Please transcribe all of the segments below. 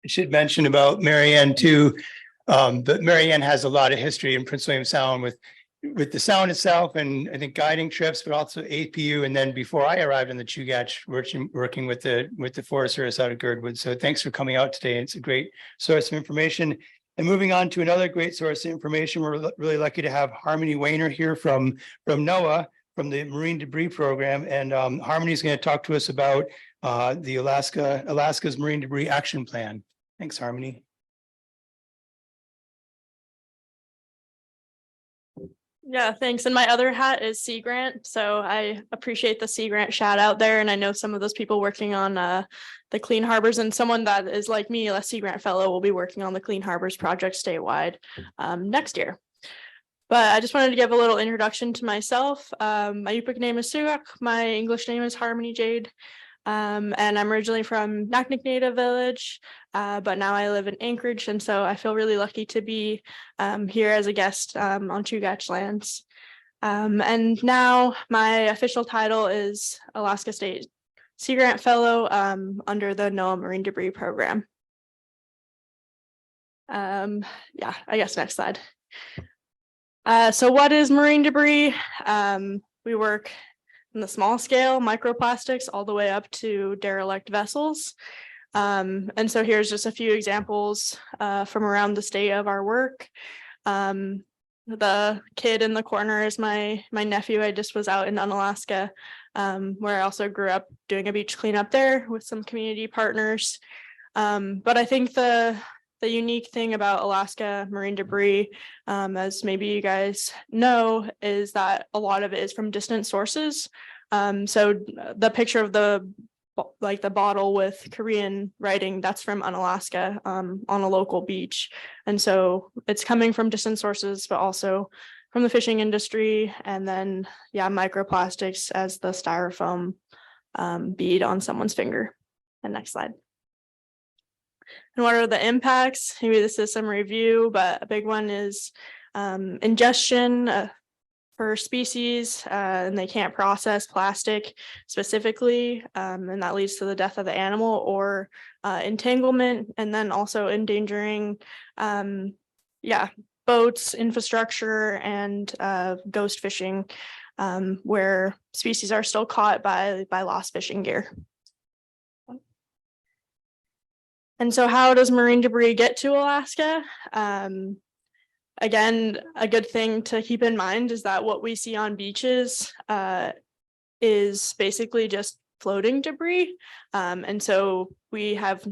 should mention about Marianne too. But Marianne has a lot of history in Prince William Sound with the sound itself, and I think guiding trips, but also APU. And then before I arrived in the Chugach, working with the Forest Service out of Girdwood. So thanks for coming out today. It's a great source of information. And moving on to another great source of information, we're really lucky to have Harmony Weiner here from NOAA, from the Marine Debris Program. And Harmony is going to talk to us about the Alaska's Marine Debris Action Plan. Thanks, Harmony. Yeah, thanks. And my other hat is Sea Grant. So I appreciate the Sea Grant shout out there. And I know some of those people working on the Clean Harbors, and someone that is like me, a Sea Grant fellow, will be working on the Clean Harbors project statewide next year. But I just wanted to give a little introduction to myself. My Yupik name is Chugach. My English name is Harmony Jade. And I'm originally from Naknek Native Village, but now I live in Anchorage, and so I feel really lucky to be here as a guest on Chugach lands. And now my official title is Alaska State Sea Grant Fellow under the NOAA Marine Debris Program. Yeah, I guess next slide. So what is marine debris? We work in the small scale, microplastics, all the way up to derelict vessels. And so here's just a few examples from around the state of our work. The kid in the corner is my nephew. I just was out in Unalaska, where I also grew up doing a beach cleanup there with some community partners. But I think the unique thing about Alaska marine debris, as maybe you guys know, is that a lot of it is from distant sources. So the picture of the bottle with Korean writing, that's from Unalaska on a local beach. And so it's coming from distant sources, but also from the fishing industry. And then, yeah, microplastics as the styrofoam bead on someone's finger. And next slide. And what are the impacts? Maybe this is some review, but a big one is ingestion for species, and they can't process plastic specifically, and that leads to the death of the animal, or entanglement, and then also endangering, boats, infrastructure, and ghost fishing, where species are still caught by lost fishing gear. And so how does marine debris get to Alaska? Again, a good thing to keep in mind is that what we see on beaches is basically just floating debris. And so we have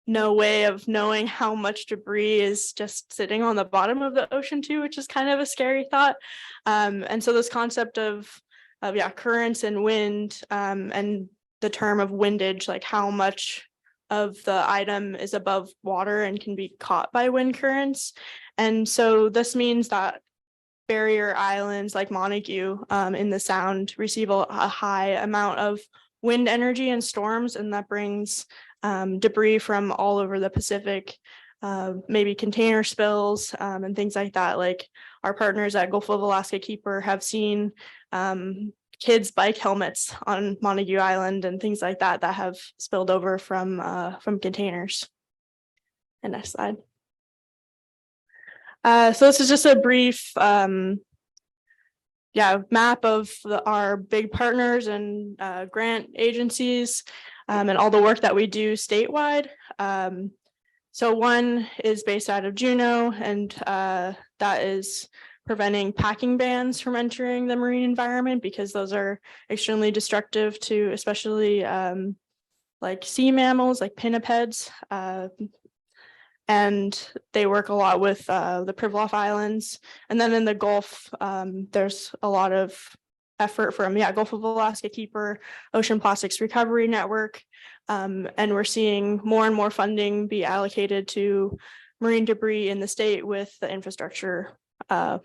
no way of knowing how much debris is just sitting on the bottom of the ocean too, which is kind of a scary thought. And so this concept of currents and wind, and the term of windage, like how much of the item is above water and can be caught by wind currents. And so this means that barrier islands like Montague in the Sound receive a high amount of wind energy and storms, and that brings debris from all over the Pacific, maybe container spills and things like that. Like our partners at Gulf of Alaska Keeper have seen kids' bike helmets on Montague Island and things like that that have spilled over from containers. And next slide. So this is just a brief map of our big partners and grant agencies and all the work that we do statewide. So one is based out of Juneau, and that is preventing packing bans from entering the marine environment, because those are extremely destructive to especially like sea mammals like pinnipeds. And they work a lot with the Pribilof Islands. And then in the Gulf, there's a lot of effort from Gulf of Alaska Keeper, Ocean Plastics Recovery Network. And we're seeing more and more funding be allocated to marine debris in the state with the infrastructure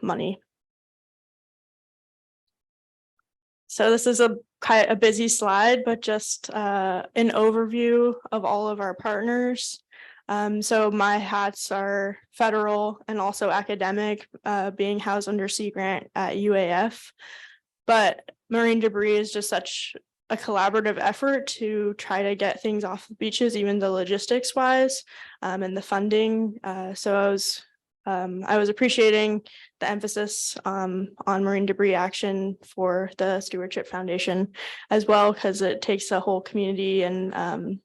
money. So this is a busy slide, but just an overview of all of our partners. So my hats are federal and also academic, being housed under Sea Grant at UAF. But marine debris is just such a collaborative effort to try to get things off the beaches, even the logistics wise, and the funding. So I was appreciating the emphasis on marine debris action for the Stewardship Foundation as well, because it takes a whole community and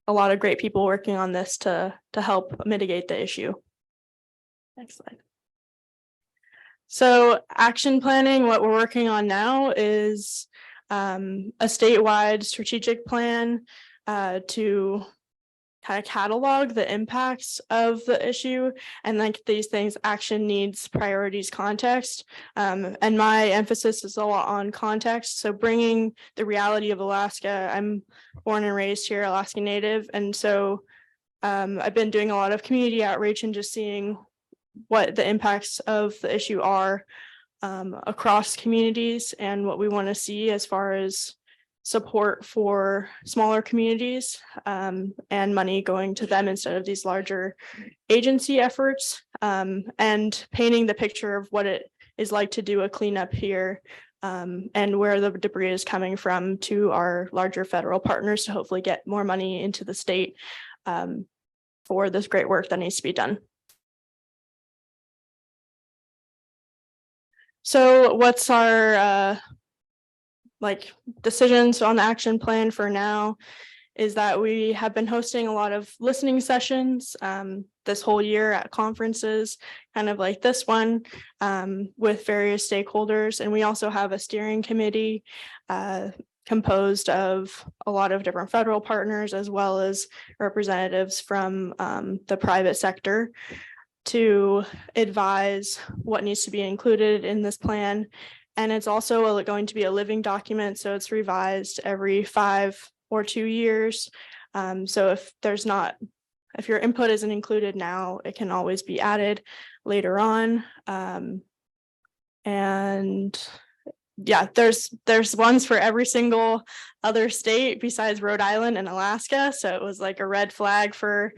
a lot of great people working on this to help mitigate the issue. Next slide. So action planning, what we're working on now is a statewide strategic plan to kind of catalog the impacts of the issue, and like these things, action, needs, priorities, context. And my emphasis is a lot on context. So bringing the reality of Alaska. I'm born and raised here, Alaska Native. And so I've been doing a lot of community outreach and just seeing what the impacts of the issue are across communities and what we want to see as far as support for smaller communities and money going to them instead of these larger agency efforts, and painting the picture of what it is like to do a cleanup here and where the debris is coming from to our larger federal partners to hopefully get more money into the state for this great work that needs to be done. So what's our decisions on the action plan for now is that we have been hosting a lot of listening sessions this whole year at conferences, kind of like this one, with various stakeholders. And we also have a steering committee composed of a lot of different federal partners, as well as representatives from the private sector to advise what needs to be included in this plan. And it's also going to be a living document, so it's revised every 5 or 2 years. So if your input isn't included now, it can always be added later on. And yeah, there's ones for every single other state besides Rhode Island and Alaska. So it was like a red flag for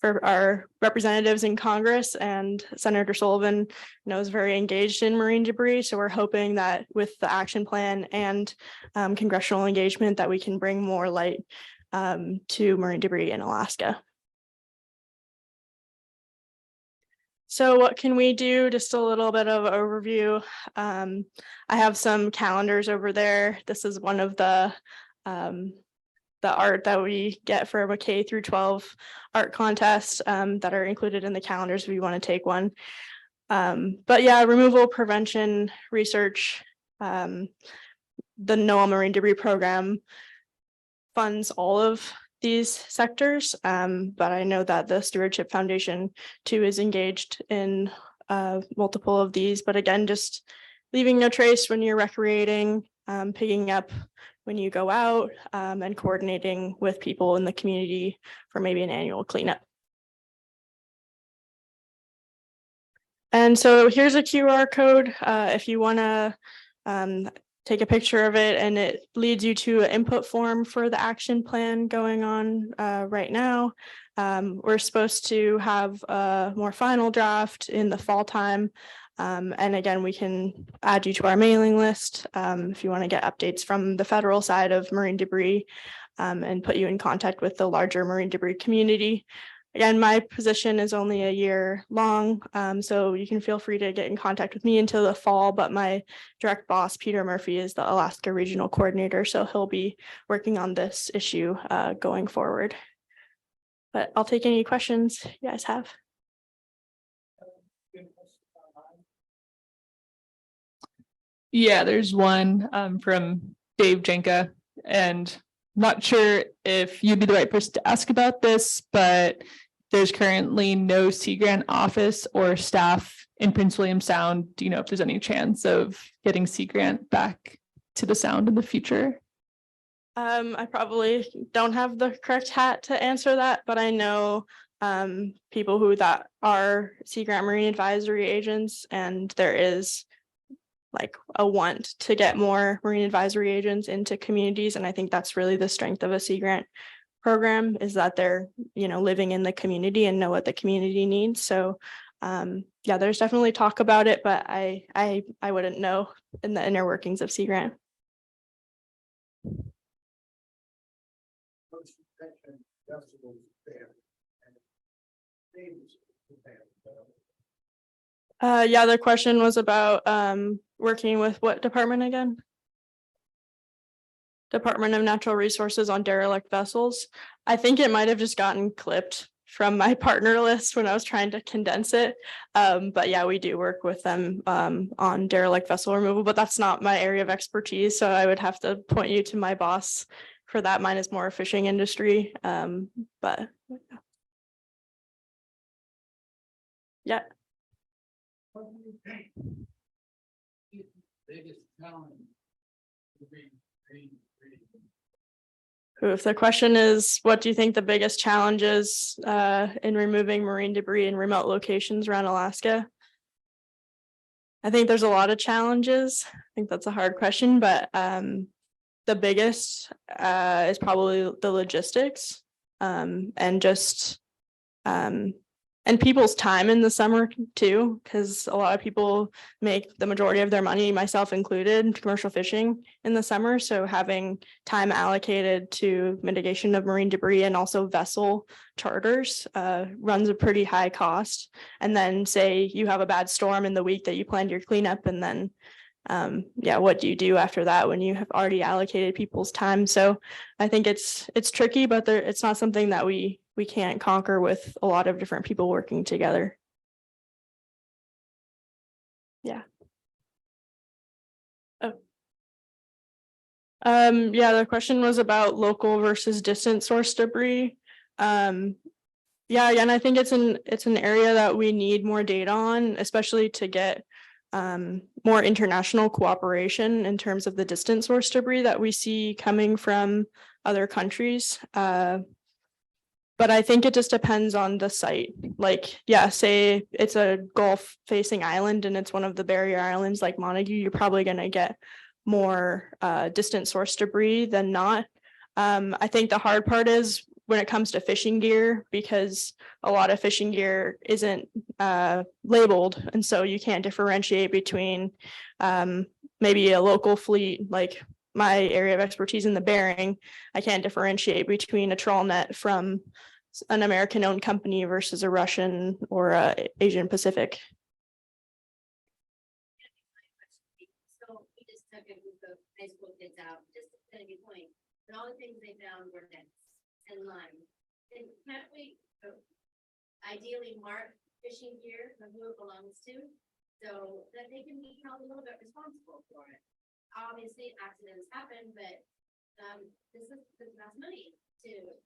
our representatives in Congress, and Senator Sullivan is very engaged in marine debris. So we're hoping that with the action plan and congressional engagement that we can bring more light to marine debris in Alaska. So what can we do? Just a little bit of overview. I have some calendars over there. This is one of the art that we get for a K through 12 art contest that are included in the calendars if you want to take one. But yeah, removal, prevention, research, the NOAA Marine Debris Program funds all of these sectors. But I know that the Stewardship Foundation too is engaged in multiple of these. But again, just leaving no trace when you're recreating, picking up when you go out, and coordinating with people in the community for maybe an annual cleanup. And so here's a QR code if you want to take a picture of it, and it leads you to an input form for the action plan going on right now. We're supposed to have a more final draft in the fall time. And again, we can add you to our mailing list if you want to get updates from the federal side of marine debris, and put you in contact with the larger marine debris community. Again, my position is only a year long, so you can feel free to get in contact with me until the fall, but my direct boss, Peter Murphy, is the Alaska Regional Coordinator, so he'll be working on this issue going forward. But I'll take any questions you guys have. Yeah, there's one from Dave Jenka, and not sure if you'd be the right person to ask about this, but there's currently no Sea Grant office or staff in Prince William Sound. Do you know if there's any chance of getting Sea Grant back to the Sound in the future? I probably don't have the correct hat to answer that, but I know people that are Sea Grant Marine Advisory agents, and there is like a want to get more marine advisory agents into communities. And I think that's really the strength of a Sea Grant program, is that they're, living in the community and know what the community needs. So yeah, there's definitely talk about it, but I wouldn't know in the inner workings of Sea Grant. much attention vegetables there and neighbors there. Yeah, the question was about working with what department again? Department of Natural Resources on derelict vessels. I think it might have just gotten clipped from my partner list when I was trying to condense it. But yeah, we do work with them on derelict vessel removal, but that's not my area of expertise. So I would have to point you to my boss for that. Mine is more fishing industry. But yeah. What do you think? Biggest challenge to be If the question is, what do you think the biggest challenge is in removing marine debris in remote locations around Alaska? I think there's a lot of challenges. I think that's a hard question, but the biggest is probably the logistics and just and people's time in the summer too, because a lot of people make the majority of their money, myself included, commercial fishing in the summer. So having time allocated to mitigation of marine debris and also vessel charters runs a pretty high cost. And then say you have a bad storm in the week that you planned your cleanup, and then yeah, what do you do after that when you have already allocated people's time? So I think it's tricky, but it's not something that we can't conquer with a lot of different people working together. Yeah. Oh. Yeah, the question was about local versus distant source debris. Yeah, and I think it's an area that we need more data on, especially to get more international cooperation in terms of the distant source debris that we see coming from other countries. But I think it just depends on the site. Like, yeah, say it's a Gulf facing island and it's one of the barrier islands like Montague, you're probably going to get more distant source debris than not. I think the hard part is when it comes to fishing gear, because a lot of fishing gear isn't labeled. And so you can't differentiate between maybe a local fleet, like my area of expertise in the Bering. I can't differentiate between a trawl net from an American owned company versus a Russian or a Asian Pacific. So we just took a group of high school kids out, just at a good point, and all the things they found were nets and line. And can't we ideally mark fishing gear and who it belongs to, so that they can be held a little bit responsible for it? Obviously, accidents happen, but this costs money to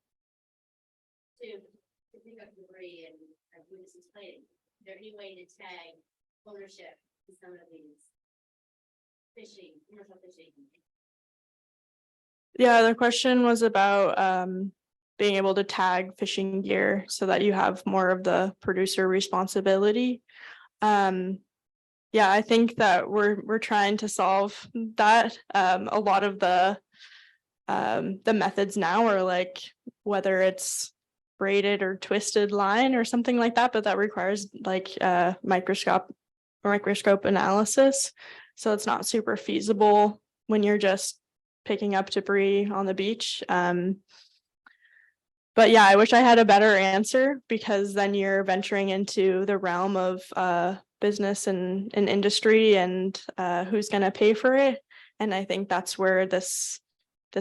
pick up debris and do this plating. Is there any way to tag ownership to some of these fishing, commercial fishing? Yeah, the question was about being able to tag fishing gear so that you have more of the producer responsibility. Yeah, I think that we're trying to solve that. A lot of the methods now are like whether it's braided or twisted line or something like that, but that requires like microscope analysis. So it's not super feasible when you're just picking up debris on the beach. But yeah, I wish I had a better answer, because then you're venturing into the realm of business and industry and who's going to pay for it. And I think that's where this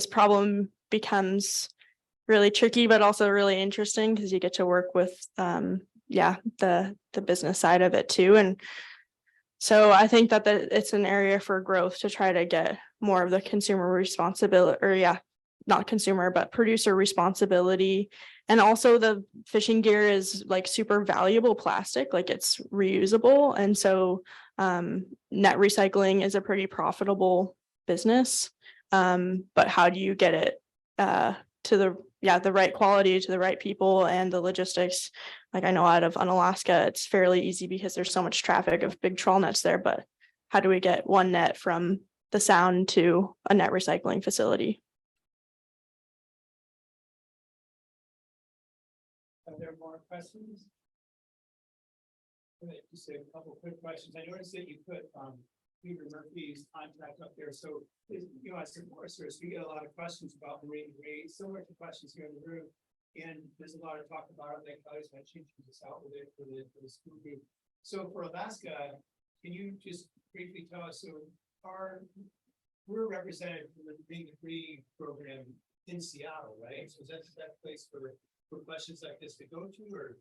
problem becomes really tricky, but also really interesting, because you get to work with yeah, the business side of it too. And so I think that it's an area for growth to try to get more of the consumer responsibility, or yeah, not consumer, but producer responsibility. And also the fishing gear is like super valuable plastic, like it's reusable. And so net recycling is a pretty profitable business. But how do you get it to the right quality, to the right people, and the logistics? Like I know out of Unalaska, it's fairly easy because there's so much traffic of big trawl nets there, but how do we get one net from the Sound to a net recycling facility? Are there more questions? Just a couple quick questions. I noticed that you put Peter Murphy's contact up there. So, as foresters, we get a lot of questions about marine debris, similar to questions here in the room. And there's a lot of talk about it, like I was mentioning this out with it for the school group. So for Alaska, can you just briefly tell us, so we're represented from the marine debris program in Seattle, right? So is that place for questions like this to go to, or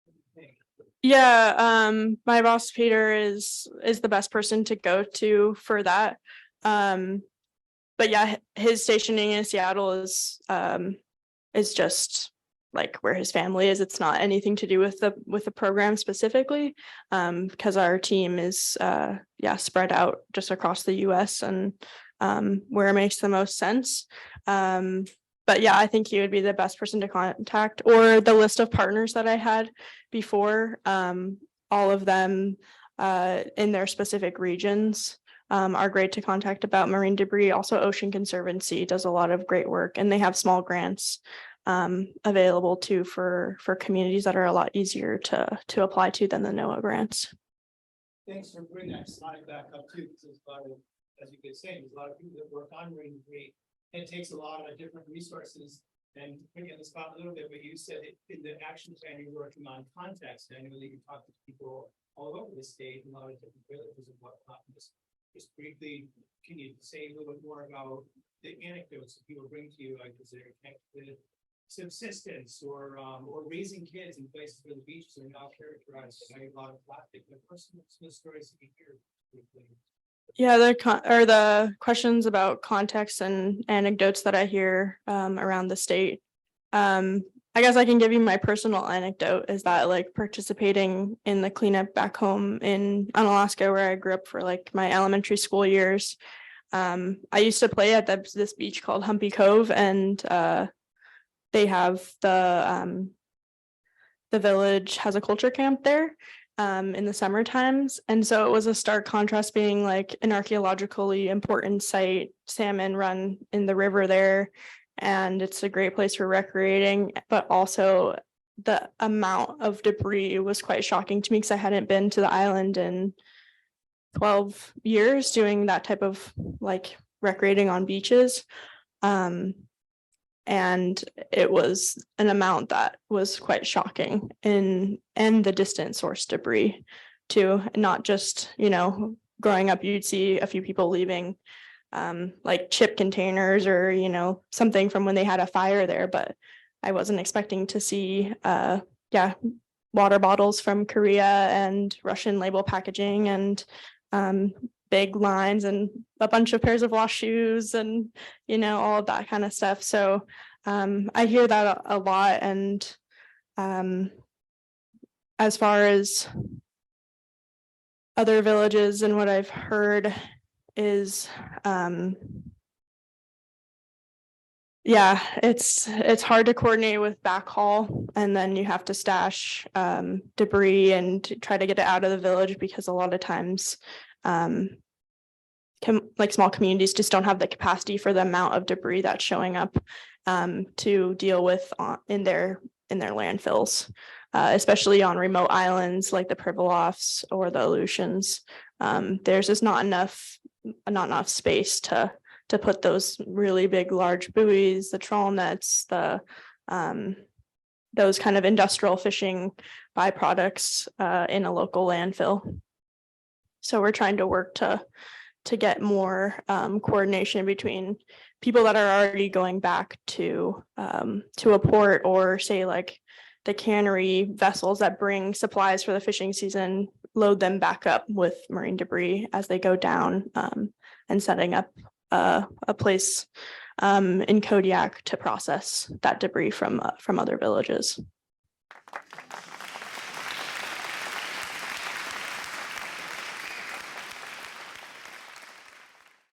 what do you think? Yeah, my boss Peter is the best person to go to for that. But yeah, his stationing in Seattle is just like where his family is. It's not anything to do with the program specifically, because our team is spread out just across the US and where it makes the most sense. But yeah, I think he would be the best person to contact, or the list of partners that I had before, all of them in their specific regions are great to contact about marine debris. Also, Ocean Conservancy does a lot of great work, and they have small grants available too for communities that are a lot easier to apply to than the NOAA grants. Thanks for bringing that slide back up too, because there's a lot of, as you could say, there's a lot of people that work on marine debris. It takes a lot of different resources. And putting on the spot a little bit, but you said in the action plan you're working on context. I know that you talk to people all over the state, and a lot of different villages and whatnot. Just briefly, can you say a little bit more about the anecdotes that people bring to you, like is there connected subsistence or raising kids in places where the beaches are now characterized by a lot of plastic? The personal stories that you hear briefly. Yeah, the questions about context and anecdotes that I hear around the state. I guess I can give you my personal anecdote is that like participating in the cleanup back home in Alaska, where I grew up for like my elementary school years. I used to play at this beach called Humpy Cove, and they have the village has a culture camp there. In the summer times. And so it was a stark contrast being like an archaeologically important site, salmon run in the river there. And it's a great place for recreating, but also the amount of debris was quite shocking to me because I hadn't been to the island in 12 years doing that type of like recreating on beaches. And it was an amount that was quite shocking and the distant source debris too, not just, growing up, you'd see a few people leaving like chip containers or, something from when they had a fire there, but I wasn't expecting to see, water bottles from Korea and Russian label packaging and big lines and a bunch of pairs of wash shoes and, all of that kind of stuff. So I hear that a lot. And as far as other villages and what I've heard is, it's hard to coordinate with backhaul, and then you have to stash debris and try to get it out of the village because a lot of times like small communities just don't have the capacity for the amount of debris that's showing up to deal with in their landfills, especially on remote islands like the Pribilofs or the Aleutians. There's just not enough space to put those really big, large buoys, the trawl nets, those kind of industrial fishing byproducts in a local landfill. So we're trying to work to get more coordination between people that are already going back to a port, or say like the cannery vessels that bring supplies for the fishing season, load them back up with marine debris as they go down, and setting up a place in Kodiak to process that debris from other villages.